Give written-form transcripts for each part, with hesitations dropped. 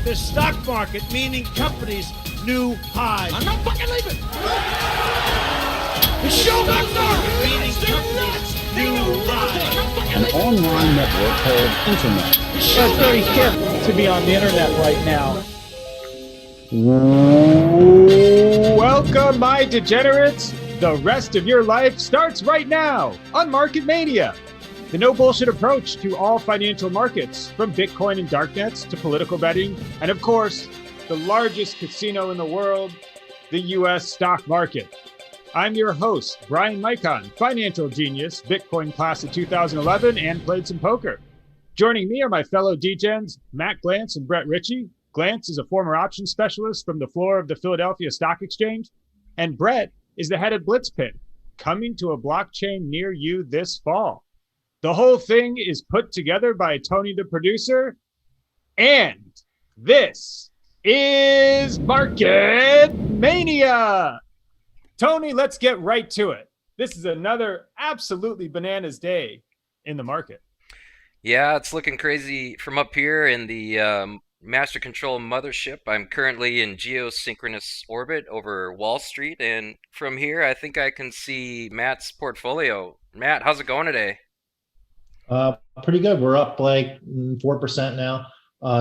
The stock market, meaning companies, new highs. I'm not fucking leaving. The stock market, meaning companies, new highs. An online network called Internet. It's very hip to be on the internet right now. Welcome, my degenerates. The rest of your life starts right now on Market Mania. The no bullshit approach to all financial markets, from Bitcoin and darknets to political betting, and of course, the largest casino in the world, the U.S. stock market. I'm your host, Brian Micon, financial genius, Bitcoin class of 2011, and played some poker. Joining me are my fellow degens, Matt Glantz and Brett Ritchie. Glantz is a former options specialist from the floor of the Philadelphia Stock Exchange, and Brett is the head of Blitzpin, coming to a blockchain near you this fall. The whole thing is put together by Tony, the producer, and this is Market Mania. Tony, let's get right to it. This is another absolutely bananas day in the market. Yeah, it's looking crazy from up here in the Master Control mothership. I'm currently in geosynchronous orbit over Wall Street, and from here I think I can see Matt's portfolio. Matt, how's it going today? Pretty good. We're up like 4% now.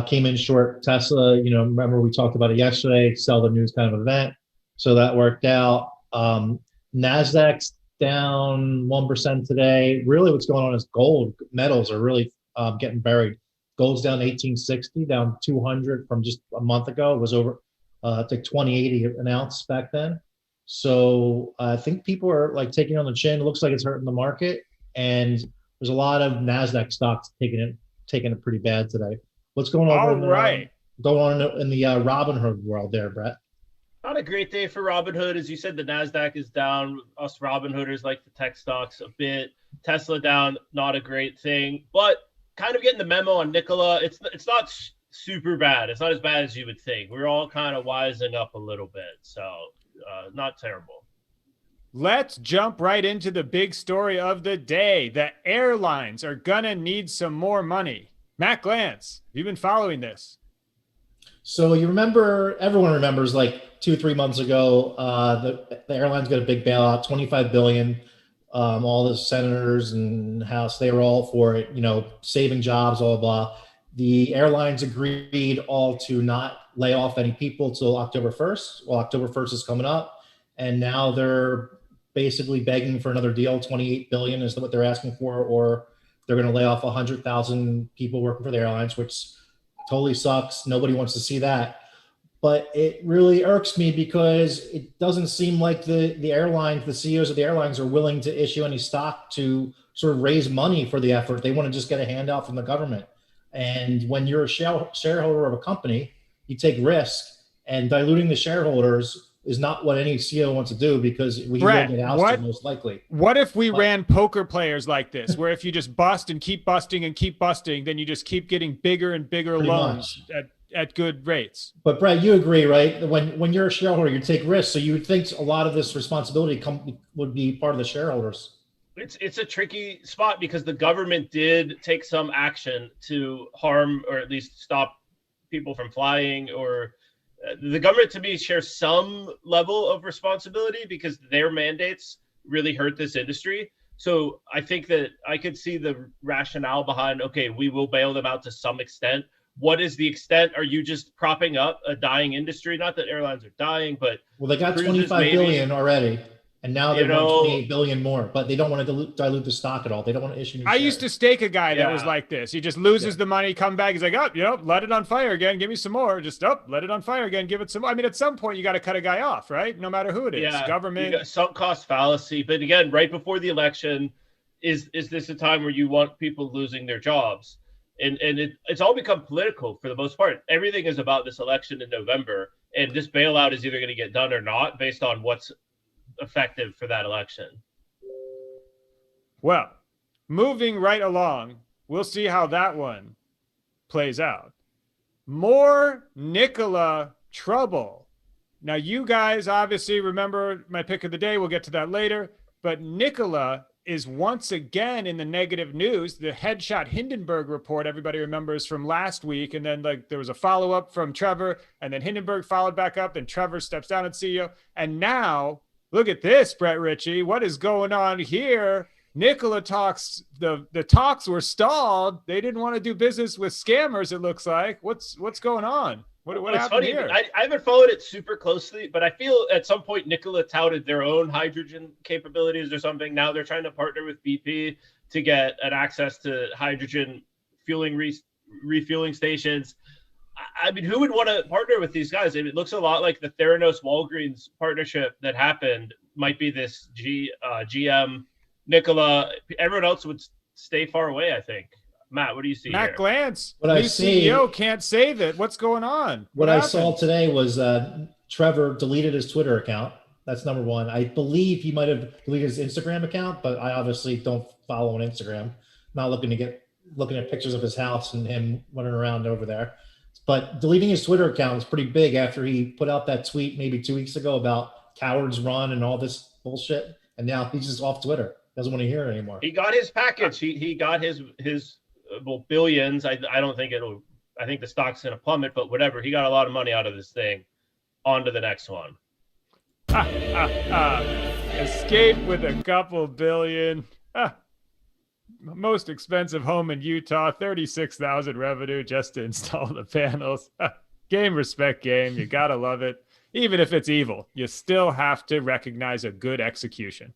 Came in short Tesla. Remember we talked about it yesterday, sell the news kind of event. So that worked out. NASDAQ's down 1% today. Really what's going on is gold. Metals are really getting buried. Gold's down 1860, down 200 from just a month ago. It was over, I think 2080 an ounce back then. So I think people are like taking on the chin. It looks like it's hurting the market. And there's a lot of NASDAQ stocks taking it pretty bad today. What's going on? Going on in the Robinhood world there, Brett? Not a great day for Robinhood. As you said, the NASDAQ is down. Us Robinhooders like the tech stocks a bit. Tesla down, not a great thing. But kind of getting the memo on Nikola. It's not super bad. It's not as bad as you would think. We're all kind of wising up a little bit. So not terrible. Let's jump right into the big story of the day. The airlines are gonna need some more money. Matt Glantz, you've been following this. So everyone remembers like 2-3 months ago, the airlines got a big bailout, $25 billion. All the senators and House, they were all for it, saving jobs, blah, blah, blah. The airlines agreed all to not lay off any people till October 1st. Well, October 1st is coming up. And now they're basically begging for another deal. $28 billion is what they're asking for, or they're going to lay off 100,000 people working for the airlines, which totally sucks. Nobody wants to see that. But it really irks me because it doesn't seem like the airlines, the CEOs of the airlines are willing to issue any stock to sort of raise money for the effort. They want to just get a handout from the government. And when you're a shareholder of a company, you take risk, and diluting the shareholders is not what any CEO wants to do, because we will get ousted most likely. What if we ran poker players like this, where if you just bust and keep busting and keep busting, then you just keep getting bigger and bigger loans at good rates? But Brett, you agree, right? When you're a shareholder, you take risks. So you would think a lot of this responsibility would be part of the shareholders. It's a tricky spot because the government did take some action to harm or at least stop people from flying, or the government to me shares some level of responsibility because their mandates really hurt this industry. So I think that I could see the rationale behind, okay, we will bail them out to some extent. What is the extent? Are you just propping up a dying industry? Not that airlines are dying, but they got $25 billion already, and now they want $28 billion more. But they don't want to dilute the stock at all. They don't want to issue new shares. I used to stake a guy that was like this. He just loses the money, come back. He's like, let it on fire again. Give me some more. Just let it on fire again. Give it some more. I mean, at some point, you got to cut a guy off, right? No matter who it is. Government. You got sunk cost fallacy. But again, right before the election, is this a time where you want people losing their jobs? And it's all become political for the most part. Everything is about this election in November, and this bailout is either going to get done or not based on what's effective for that election. Well, moving right along, we'll see how that one plays out. More Nikola trouble. Now, you guys obviously remember my pick of the day. We'll get to that later. But Nikola is once again in the negative news. The headshot Hindenburg report, everybody remembers from last week. And then like there was a follow-up from Trevor, and then Hindenburg followed back up, and Trevor steps down as CEO. And now look at this, Brett Ritchie. What is going on here? Nikola talks, the talks were stalled. They didn't want to do business with scammers, it looks like. What's going on? What happened funny, here? I haven't followed it super closely, but I feel at some point Nikola touted their own hydrogen capabilities or something. Now they're trying to partner with BP to get an access to hydrogen fueling refueling stations. I mean, who would want to partner with these guys? It looks a lot like the Theranos-Walgreens partnership that happened. Might be this GM, Nikola. Everyone else would stay far away, I think. Matt, what do you see Matt here? Glantz, What I new see- CEO, can't save it. What's going on? What I happened? saw today was Trevor deleted his Twitter account. That's number one. I believe he might have deleted his Instagram account, but I obviously don't follow on Instagram. Not looking at pictures of his house and him running around over there. But deleting his Twitter account is pretty big after he put out that tweet maybe 2 weeks ago about cowards run and all this bullshit. And now he's just off Twitter. Doesn't want to hear it anymore. He got his package. He got his billions. I don't think I think the stock's going to plummet, but whatever. He got a lot of money out of this thing. On to the next one. Escape with a couple billion. Most expensive home in Utah, $36,000 revenue just to install the panels. Game, respect game. You gotta love it. Even if it's evil, you still have to recognize a good execution.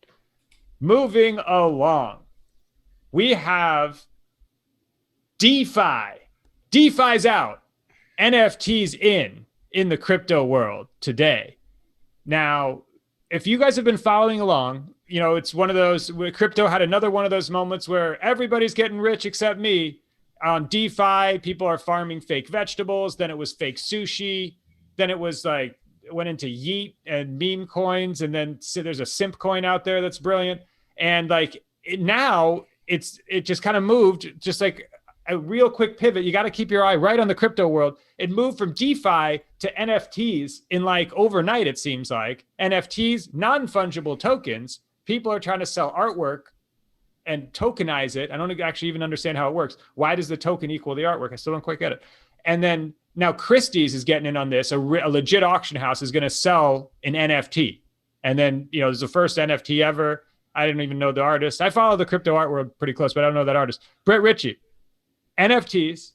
Moving along, we have DeFi. DeFi's out. NFTs in the crypto world today. Now, if you guys have been following along, you know, it's one of those, crypto had another one of those moments where everybody's getting rich except me. On DeFi, people are farming fake vegetables. Then it was fake sushi. Then it was like, it went into Yeet and meme coins. And then there's a simp coin out there that's brilliant. And like now it just kind of moved, just like a real quick pivot. You got to keep your eye right on the crypto world. It moved from DeFi to NFTs in like overnight, it seems like. NFTs, non-fungible tokens. People are trying to sell artwork and tokenize it. I don't actually even understand how it works. Why does the token equal the artwork? I still don't quite get it. And then now Christie's is getting in on this. A legit auction house is going to sell an NFT. And then, you know, it's the first NFT ever. I didn't even know the artist. I follow the crypto art world pretty close, but I don't know that artist. Brett Ritchie, NFTs.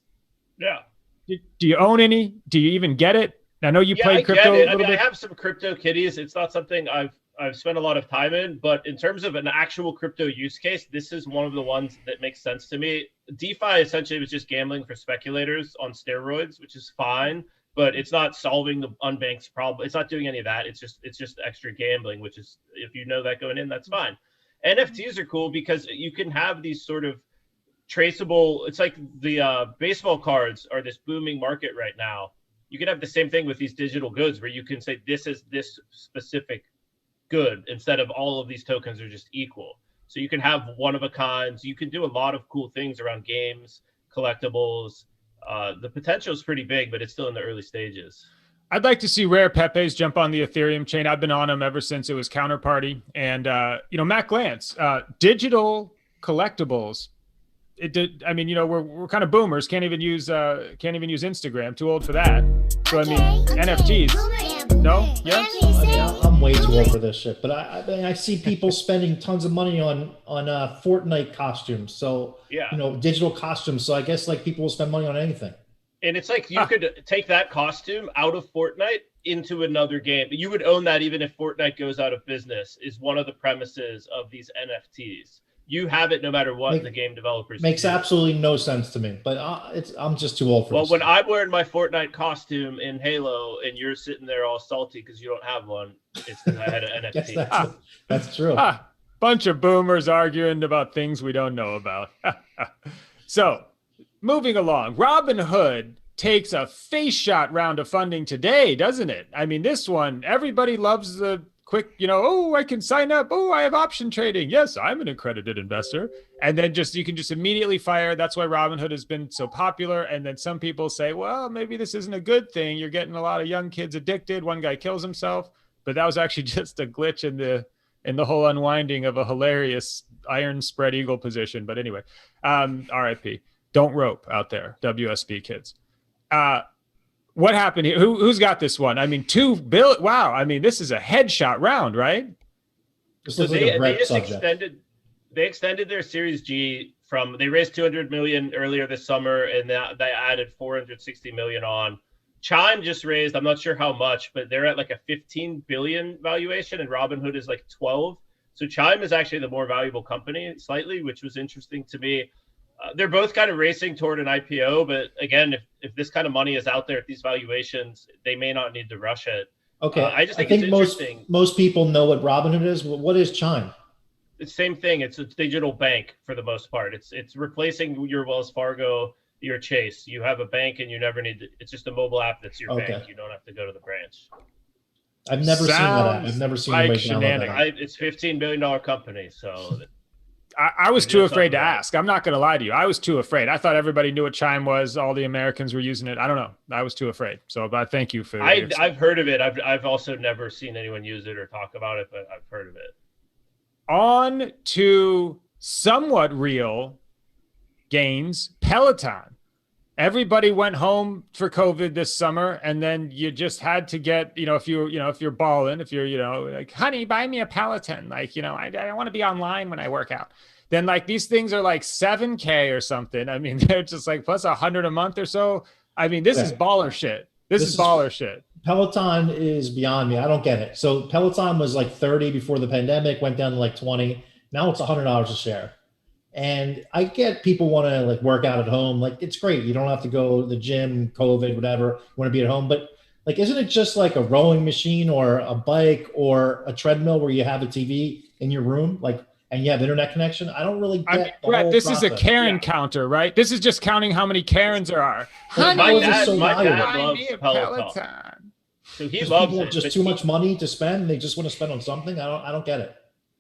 Yeah. Do you own any? Do you even get it? I know you played crypto a little bit. I have some crypto kitties. It's not something I've spent a lot of time in, but in terms of an actual crypto use case, this is one of the ones that makes sense to me. DeFi essentially was just gambling for speculators on steroids, which is fine, but it's not solving the unbanked problem. It's not doing any of that. It's just extra gambling, which is, if you know that going in, that's fine. NFTs are cool because you can have these sort of traceable. It's like the baseball cards are this booming market right now. You can have the same thing with these digital goods where you can say this is this specific good instead of all of these tokens are just equal. So you can have one of a kinds. You can do a lot of cool things around games, collectibles. The potential is pretty big, but it's still in the early stages. I'd like to see Rare Pepe's jump on the Ethereum chain. I've been on them ever since it was Counterparty. And, you know, Matt Glantz, digital collectibles. It did. I mean, you know, we're kind of boomers. Can't even use Instagram. Too old for that. So I mean, NFTs. No. Yeah. I mean, I'm way too old for this shit. But I mean, I see people spending tons of money on Fortnite costumes. So Yeah. you know, digital costumes. So I guess like people will spend money on anything. And it's like you could take that costume out of Fortnite into another game. You would own that even if Fortnite goes out of business, is one of the premises of these NFTs. You have it no matter what the game developers Makes do. absolutely no sense to me. But I'm just too old for Well, this. when I'm wearing my Fortnite costume in Halo and you're sitting there all salty because you don't have one, it's because I had an Yes, NFT. that's true. Bunch of boomers arguing about things we don't know about. So, moving along, Robinhood takes a face shot round of funding today, doesn't it? I mean, this one, everybody loves the quick, you know, oh, I can sign up. Oh, I have option trading. Yes, I'm an accredited investor. And then you can just immediately fire. That's why Robinhood has been so popular. And then some people say, well, maybe this isn't a good thing. You're getting a lot of young kids addicted. One guy kills himself, but that was actually just a glitch in the in the whole unwinding of a hilarious iron spread eagle position. But anyway, RIP. Don't rope out there, WSB kids. What happened here? Who's got this one? I mean, $2 billion. Wow. I mean, this is a headshot round, right? So they just extended their Series G from, they raised 200 million earlier this summer, and they added 460 million on. Chime just raised, I'm not sure how much, but they're at like a 15 billion valuation, and Robinhood is like 12. So Chime is actually the more valuable company slightly, which was interesting to me. They're both kind of racing toward an IPO, but again, if this kind of money is out there at these valuations, they may not need to rush it. Okay, I think it's most people know what Robinhood is. What is Chime? It's the same thing. It's a digital bank for the most part. It's replacing your Wells Fargo, your Chase. You have a bank and you never need to, it's just a mobile app that's your bank. You don't have to go to the branch. I've never seen that. I've never seen anybody download that. It's $15 billion company, so I was too afraid to ask. I'm not going to lie to you. I was too afraid. I thought everybody knew what Chime was. All the Americans were using it. I don't know. I was too afraid. So, but thank you for. I've heard of it. I've also never seen anyone use it or talk about it, but I've heard of it. On to somewhat real gains. Peleton. Everybody went home for COVID this summer, and then you just had to get, if you're balling, if you're, like, honey, buy me a Peleton. Like, I want to be online when I work out. Then like these things are like $7K or something. I mean, they're just like plus $100 a month or so. I mean, this is baller shit. This is baller shit. Peloton is beyond me. I don't get it. So Peloton was like 30 before the pandemic, went down to like 20. Now it's $100 a share. And I get people want to like work out at home. Like, it's great. You don't have to go to the gym, COVID, whatever. You want to be at home. But like, isn't it just like a rowing machine or a bike or a treadmill where you have a TV in your room, like, and you have internet connection? I don't really get the whole this process. is a Karen counter, right? This is just counting how many Karens there are. My dad loves Peloton. So he loves people it. Just too much money to spend. They just want to spend on something. I don't get it.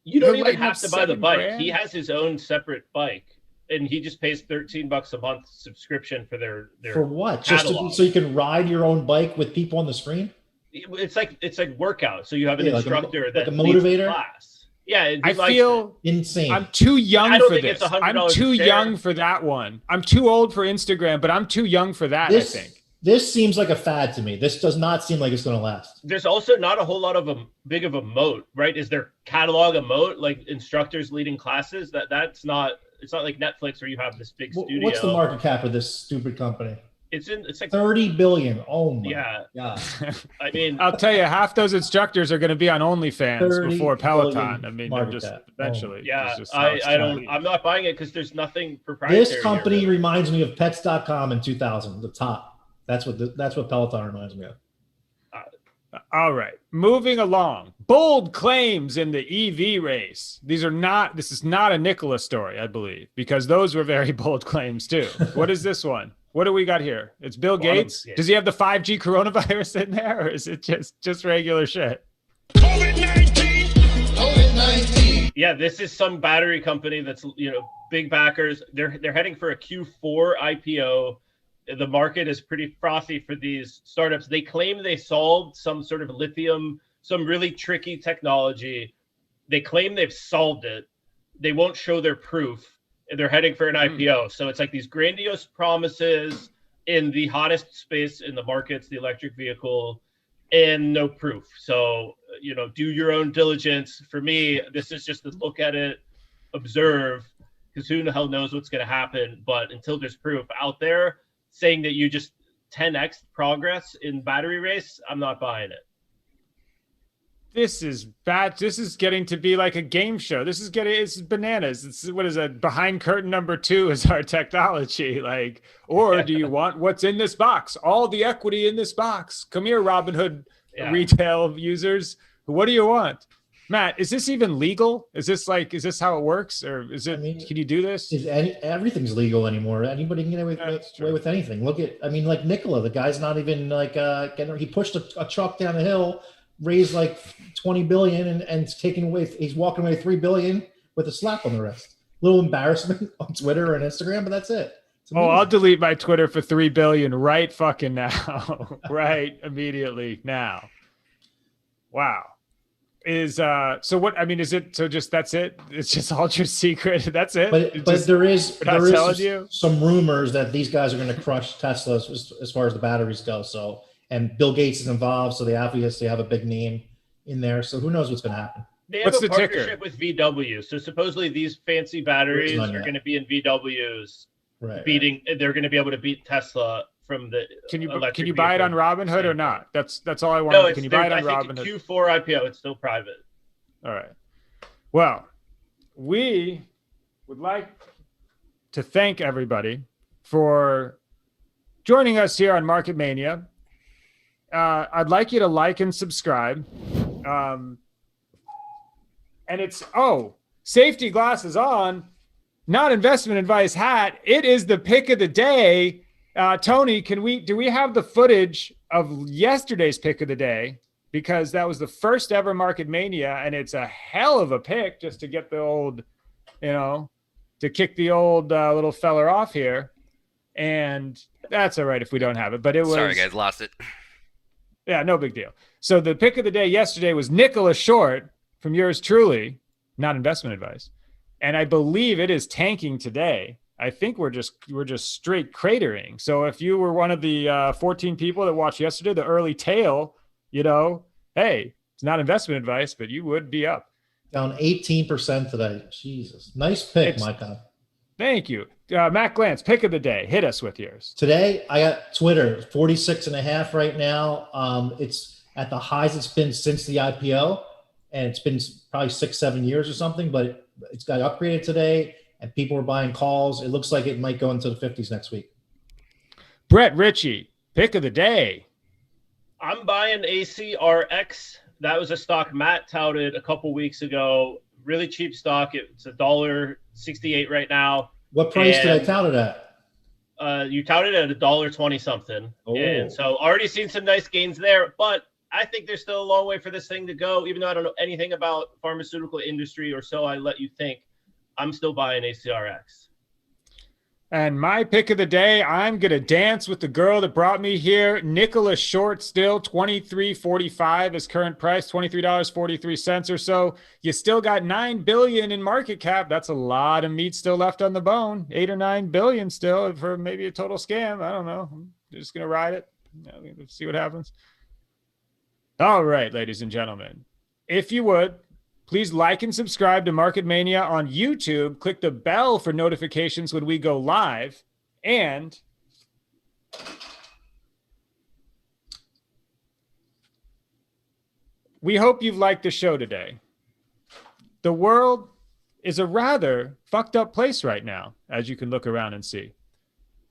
You don't even have to buy the bike. He has his own separate bike, and he just pays $13 a month subscription for their for what? Catalog. Just so you can ride your own bike with people on the screen. It's like workout. So you have an instructor like a motivator class. Yeah, I feel insane. I'm too young for this. I'm too young for that one. I'm too old for Instagram, but I'm too young for that. I think. This seems like a fad to me. This does not seem like it's going to last. There's also not a whole lot of big of a moat, right? Is their catalog a moat, like instructors leading classes? It's not like Netflix where you have this big studio. What's the market cap of this stupid company? It's like 30 billion. Oh my God. I mean, I'll tell you, half those instructors are going to be on OnlyFans before Peloton. I mean, they're just eventually. I'm not buying it because there's nothing proprietary. This company reminds me of Pets.com in 2000. The top. That's what Peloton reminds me of. All right, moving along. Bold claims in the EV race. This is not a Nikola story, I believe, because those were very bold claims too. What is this one? What do we got here? It's Bill Gates. Does he have the 5G coronavirus in there, or is it just regular shit? COVID-19. Yeah, this is some battery company that's big backers. They're heading for a Q4 IPO. The market is pretty frothy for these startups. They claim they solved some sort of lithium, some really tricky technology. They claim they've solved it. They won't show their proof. They're heading for an IPO. So it's like these grandiose promises in the hottest space in the markets, the electric vehicle, and no proof. So, do your own diligence. For me, this is just to look at it, observe, because who the hell knows what's going to happen. But until there's proof out there, saying that you just 10x progress in battery race, I'm not buying it. This is bad. This is getting to be like a game show. It's bananas. What is that? Behind curtain number 2 is our technology. Or do you want what's in this box? All the equity in this box. Come here, Robinhood retail users. What do you want? Matt, is this even legal? Is this how it works? Or is it, can you do this? Everything's legal anymore. Anybody can get away with anything. Look at, like Nikola, the guy's not even he pushed a truck down a hill, raised like 20 billion and he's walking away 3 billion with a slap on the wrist. Little embarrassment on Twitter and Instagram, but that's it. I'll delete my Twitter for 3 billion right fucking now. Right immediately now. Wow. is so what I mean is it so just that's it? It's just ultra secret. That's it. But there is you. some rumors that these guys are going to crush Tesla as far as the batteries go. So and Bill Gates is involved, so they obviously have a big name in there. So who knows what's going to happen? They have What's a the partnership ticker? with VW, so supposedly these fancy batteries are going to be in VWs. Right. They're going to be able to beat Tesla from the. Can you buy it on Robinhood or not? That's all I want. No, Can you buy it on I think Robinhood? Q4 IPO. It's still private. All right. Well, we would like to thank everybody for joining us here on Market Mania. I'd like you to like and subscribe. And it's safety glasses on, not investment advice hat. It is the pick of the day. Tony, do we have the footage of yesterday's pick of the day? Because that was the first ever Market Mania, and it's a hell of a pick just to get the old, to kick the old little feller off here. And that's all right if we don't have it, but it was. Sorry, guys, lost it. Yeah, no big deal. So the pick of the day yesterday was Nicholas Short from yours truly, not investment advice. And I believe it is tanking today. I think we're just straight cratering. So if you were one of the 14 people that watched yesterday, the early tail, hey, it's not investment advice, but you would be up. Down 18% today. Jesus. Nice pick, Micah. Thank you. Matt Glantz, pick of the day. Hit us with yours. Today, I got Twitter, 46.5 right now. It's at the highs it's been since the IPO, and it's been probably 6-7 years or something, but it's got upgraded today, and people were buying calls. It looks like it might go into the 50s next week. Brett Ritchie, pick of the day. I'm buying ACRX. That was a stock Matt touted a couple weeks ago. Really cheap stock. It's $1.68 right now. What price did I tout it at? You touted it at $1.20 something. Oh. And so already seen some nice gains there, but I think there's still a long way for this thing to go. Even though I don't know anything about pharmaceutical industry, or so I let you think, I'm still buying ACRX. And my pick of the day, I'm going to dance with the girl that brought me here. Nicholas Short, still $23.45 is current price, $23.43 or so. You still got $9 billion in market cap. That's a lot of meat still left on the bone. $8 or $9 billion still for maybe a total scam. I don't know. I'm just going to ride it. Let's see what happens. All right, ladies and gentlemen, if you would, please like and subscribe to Market Mania on YouTube. Click the bell for notifications when we go live. And we hope you've liked the show today. The world is a rather fucked up place right now, as you can look around and see.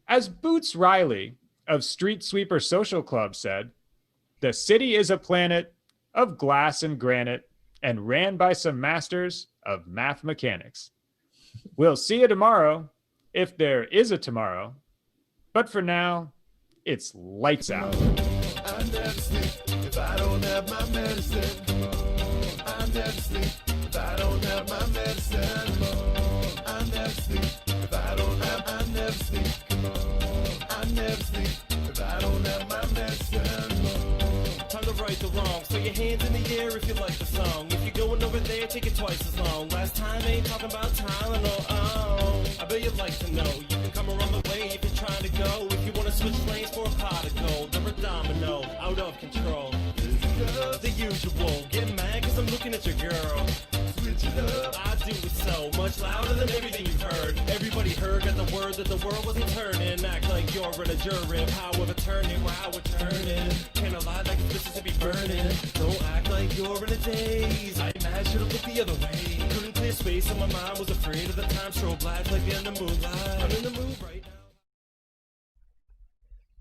As Boots Riley of Street Sweeper Social Club said, the city is a planet of glass and granite, and ran by some masters of math mechanics. We'll see you tomorrow, if there is a tomorrow. But for now, it's lights out. I never sleep if I don't have my medicine. I never sleep if I don't have my medicine. I never sleep if I don't have. I never sleep. I never sleep if I don't have my medicine. Time to right the wrong. So your hands in the air if you like the song. If you're going over there, take it twice as long. Last time ain't talking about Tylenol. Oh, I bet you'd like to know. You can come around the way if you're trying to go. If you want to switch lanes for a pot of gold, or a domino, out of control. The usual. Get mad cause I'm looking at your girl. Switch it up. I do it so much louder than everything you've heard. Everybody heard, got the word that the world wasn't turning. Act like you're in a jury. Power of attorney, wow, we're turning. Can't lie like it's Mississippi burning. Don't act like you're in a daze. I imagine it look the other way. Couldn't clear space, and my mind was afraid of the time. Strobe lights like in the moonlight. I'm in the mood right now.